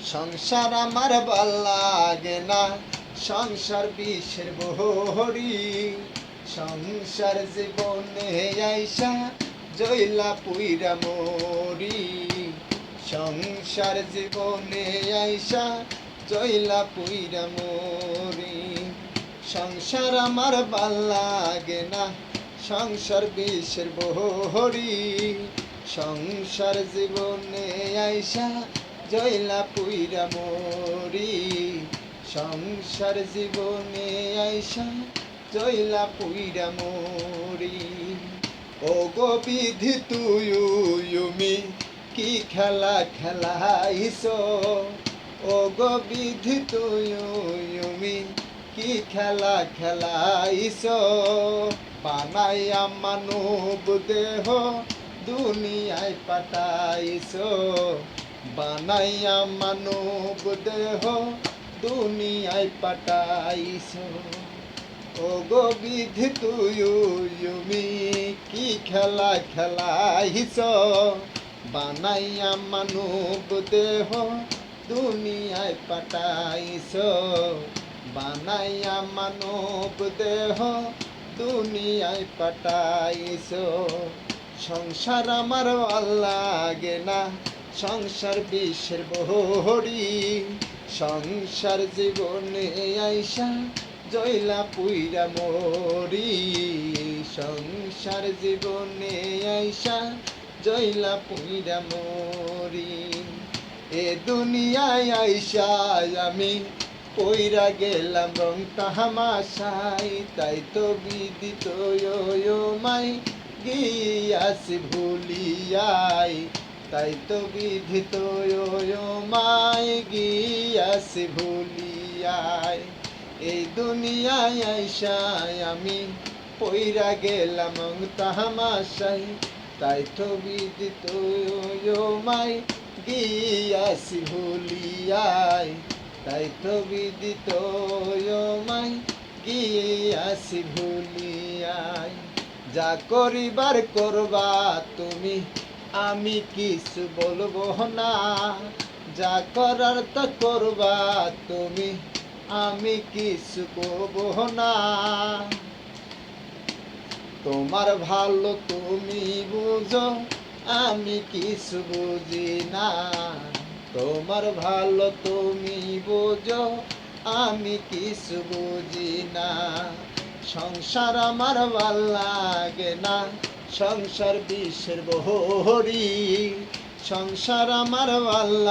সংসার আমার ভাল লাগে না, সংসার বিষের বহরি। সংসার জীবনে আইসা জইলা পুইরা মরি। সংসার জীবনে আইসা জইলা পুইরা মরি। সংসার আমার ভাল লাগে না, সংসার বিষের বহরি। সংসার জীবনে আইসা জইলা পুইরা মরি। সংসার জীবনে আইসা জইলা পুইরা মরি। ও গো বিধি তুমি কি খেলা খেলাইছ। ও গো বিধি তুমি কি খেলা খেলাইছ। বানাইয়া মানব দেহ দুনিয়ায় পাঠাইছ। বানাইয়া মানব দেহ দুনিয়ায় পাঠাইছ। ও গো বিধি তুমি কি খেলা খেলাইছ। বানাইয়া মানব দেহ দুনিয়ায় পাঠাইছ। বানাইয়া মানব দেহ দুনিয়ায় পাঠাইছ। সংসার আমার ভাল লাগে না, সংসার বিষের বহরি। সংসার জীবনে আইসা জইলা পুইরা মরি। সংসার জীবনে আইসা জইলা পুইরা মরি। এ দুনিয়ায় আইসা আমি পইরা গেলাম রং তাহামাশাই। তাই তো বিদিত মাই গিয়াছি ভুলিয়াই। তাই তো বিধিত মাই গিয়াছি ভুলিয়াই। এই দুনিয়ায় আইসাই আমি পইরা গেলাম তাহামাশাই। তাই তো বিদিত মাই গিয়াছি ভুলিয়াই। তাই তো বিদিত মাই গিয়াছি ভুলিয়াই। যা করিবার করবা তুমি, আমি কিছু বলবো না। যা করার তা করবা তুমি, আমি কিছু কবো না। তোমার ভালো তুমি বুঝো, আমি কিছু বুঝি না। তোমার ভালো তুমি বুঝো, আমি কিছু বুঝি না। সংসার আমার ভাল লাগে না, সংসার বিষের বহরি। সংসার আমার ভাল